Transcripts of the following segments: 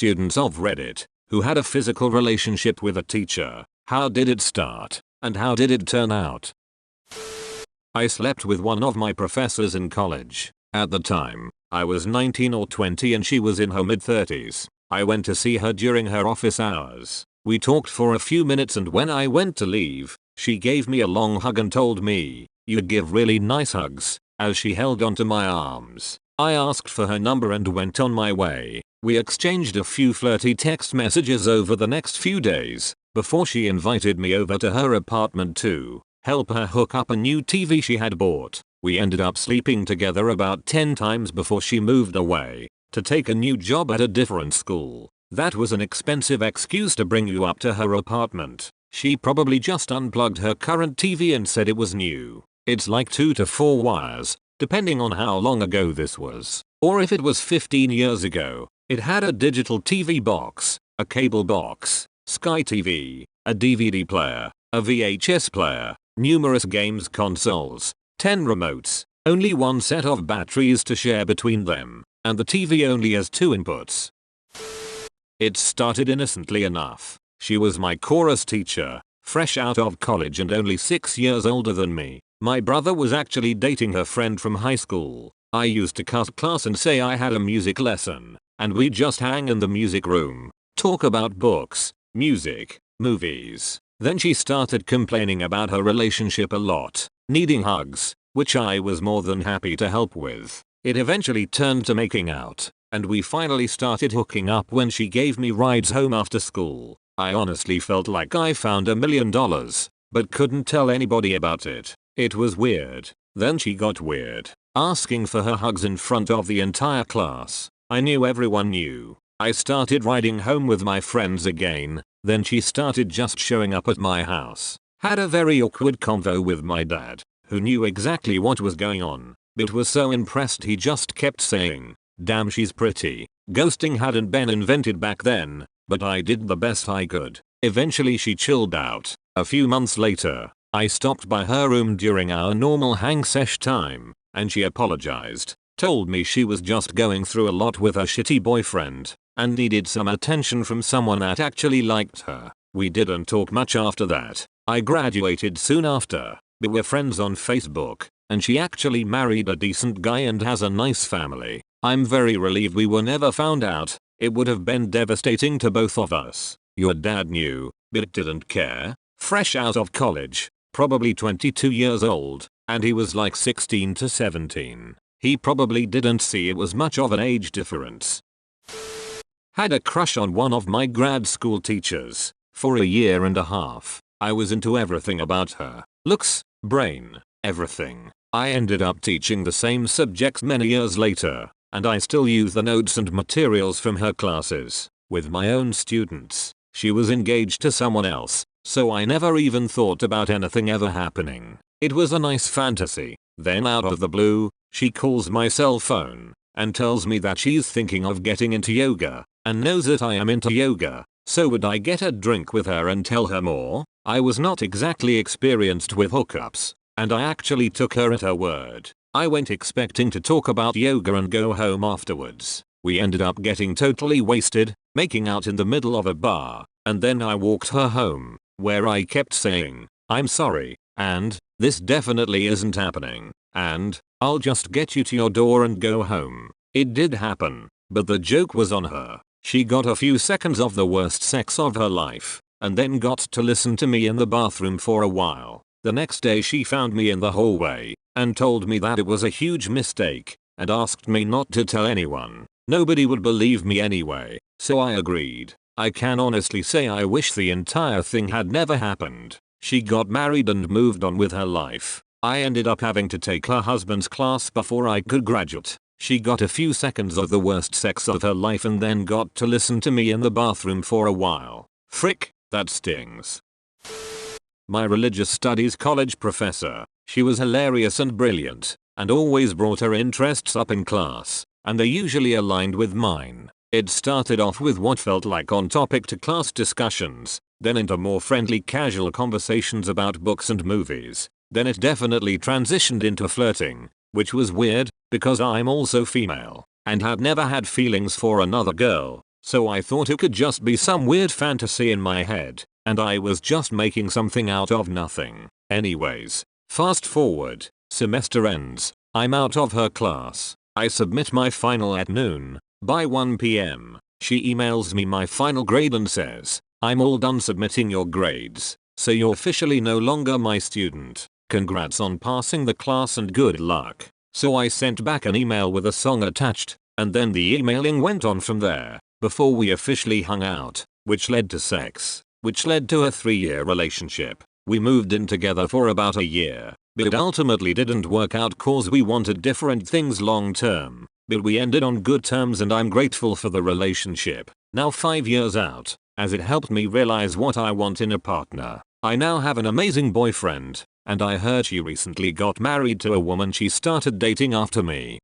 students of Reddit who had a physical relationship with a teacher. How did it start? And how did it turn out? I slept with one of my professors in college. At the time, I was 19 or 20 and she was in her mid-30s. I went to see her during her office hours. We talked for a few minutes and when I went to leave, she gave me a long hug and told me, "You give really nice hugs," as she held onto my arms. I asked for her number and went on my way. We exchanged a few flirty text messages over the next few days, before she invited me over to her apartment to help her hook up a new TV she had bought. We ended up sleeping together about 10 times before she moved away to take a new job at a different school. That was an expensive excuse to bring you up to her apartment. She probably just unplugged her current TV and said it was new. It's like 2 to 4 wires, depending on how long ago this was. Or if it was 15 years ago, it had a digital TV box, a cable box, Sky TV, a DVD player, a VHS player, numerous games consoles, 10 remotes, only one set of batteries to share between them, and the TV only has 2 inputs. It started innocently enough. She was my chorus teacher, fresh out of college and only 6 years older than me. My brother was actually dating her friend from high school. I used to cut class and say I had a music lesson, and we'd just hang in the music room, talk about books, music, movies. Then she started complaining about her relationship a lot, needing hugs, which I was more than happy to help with. It eventually turned to making out, and we finally started hooking up when she gave me rides home after school. I honestly felt like I found $1 million, but couldn't tell anybody about it. It was weird. Then she got weird, asking for her hugs in front of the entire class. I knew everyone knew. I started riding home with my friends again. Then she started just showing up at my house. Had a very awkward convo with my dad, who knew exactly what was going on, but was so impressed he just kept saying, "Damn, she's pretty." Ghosting hadn't been invented back then, but I did the best I could. Eventually she chilled out. A few months later, I stopped by her room during our normal hang sesh time, and she apologized, told me she was just going through a lot with her shitty boyfriend, and needed some attention from someone that actually liked her. We didn't talk much after that. I graduated soon after, but we're friends on Facebook, and she actually married a decent guy and has a nice family. I'm very relieved we were never found out. It would have been devastating to both of us. Your dad knew, but didn't care. Fresh out of college, probably 22 years old, and he was like 16 to 17. He probably didn't see it was much of an age difference. Had a crush on one of my grad school teachers. For a year and a half, I was into everything about her. Looks, brain, everything. I ended up teaching the same subjects many years later, and I still use the notes and materials from her classes with my own students. She was engaged to someone else, so I never even thought about anything ever happening. It was a nice fantasy. Then out of the blue, she calls my cell phone and tells me that she's thinking of getting into yoga and knows that I am into yoga. So would I get a drink with her and tell her more? I was not exactly experienced with hookups, and I actually took her at her word. I went expecting to talk about yoga and go home afterwards. We ended up getting totally wasted, making out in the middle of a bar, and then I walked her home, where I kept saying, "I'm sorry," and "This definitely isn't happening," and "I'll just get you to your door and go home." It did happen, but the joke was on her. She got a few seconds of the worst sex of her life, and then got to listen to me in the bathroom for a while. The next day she found me in the hallway, and told me that it was a huge mistake, and asked me not to tell anyone. Nobody would believe me anyway, so I agreed. I can honestly say I wish the entire thing had never happened. She got married and moved on with her life. I ended up having to take her husband's class before I could graduate. She got a few seconds of the worst sex of her life and then got to listen to me in the bathroom for a while. Frick, that stings. My religious studies college professor. She was hilarious and brilliant, and always brought her interests up in class, and they usually aligned with mine. It started off with what felt like on-topic to class discussions, then into more friendly casual conversations about books and movies. Then it definitely transitioned into flirting, which was weird, because I'm also female, and had never had feelings for another girl. so I thought it could just be some weird fantasy in my head, and I was just making something out of nothing. Anyways, fast forward, semester ends, I'm out of her class. I submit my final at noon. By 1 PM, she emails me my final grade and says, "I'm all done submitting your grades, so you're officially no longer my student. Congrats on passing the class and good luck." So I sent back an email with a song attached, and then the emailing went on from there, before we officially hung out, which led to sex, which led to a 3-year relationship. We moved in together for about a year, but it ultimately didn't work out cause we wanted different things long term. But we ended on good terms and I'm grateful for the relationship. Now 5 years out, as it helped me realize what I want in a partner. I now have an amazing boyfriend, and I heard she recently got married to a woman she started dating after me.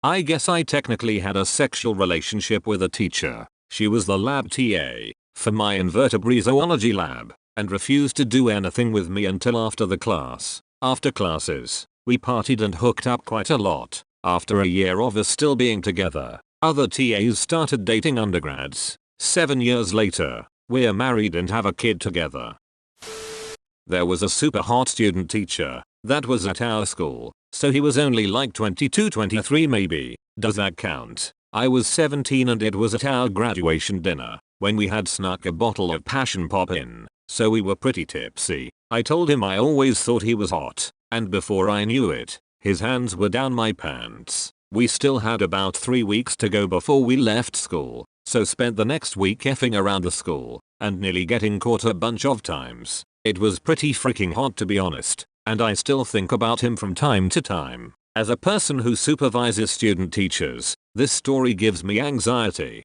I guess I technically had a sexual relationship with a teacher. She was the lab TA for my invertebrate zoology lab, and refused to do anything with me until after the class. After classes, we partied and hooked up quite a lot. After a year of us still being together, other TAs started dating undergrads. 7 years later, we're married and have a kid together. There was a super hot student teacher that was at our school, so he was only like 22, 23 maybe. Does that count? I was 17 and it was at our graduation dinner, when we had snuck a bottle of passion pop in, so we were pretty tipsy. I told him I always thought he was hot, and before I knew it, his hands were down my pants. We still had about 3 weeks to go before we left school, so spent the next week effing around the school, and nearly getting caught a bunch of times. It was pretty freaking hot to be honest, and I still think about him from time to time. As a person who supervises student teachers, this story gives me anxiety.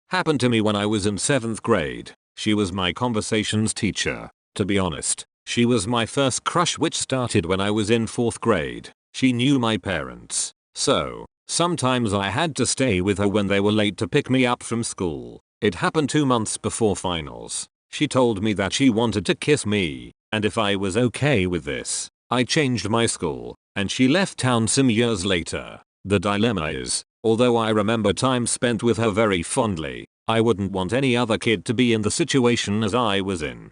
Happened to me when I was in 7th grade. She was my conversations teacher. To be honest, she was my first crush, which started when I was in 4th grade. She knew my parents, so sometimes I had to stay with her when they were late to pick me up from school. It happened 2 months before finals. She told me that she wanted to kiss me, and if I was okay with this, I changed my school, and she left town some years later. The dilemma is, although I remember time spent with her very fondly, I wouldn't want any other kid to be in the situation as I was in.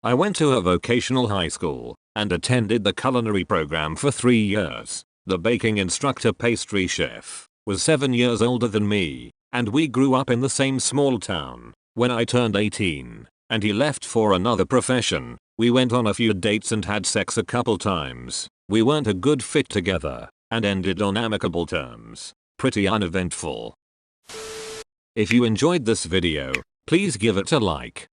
I went to a vocational high school and attended the culinary program for 3 years. The baking instructor, pastry chef, was 7 years older than me, and we grew up in the same small town. When I turned 18, and he left for another profession, we went on a few dates and had sex a couple times. We weren't a good fit together, and ended on amicable terms. Pretty uneventful. If you enjoyed this video, please give it a like.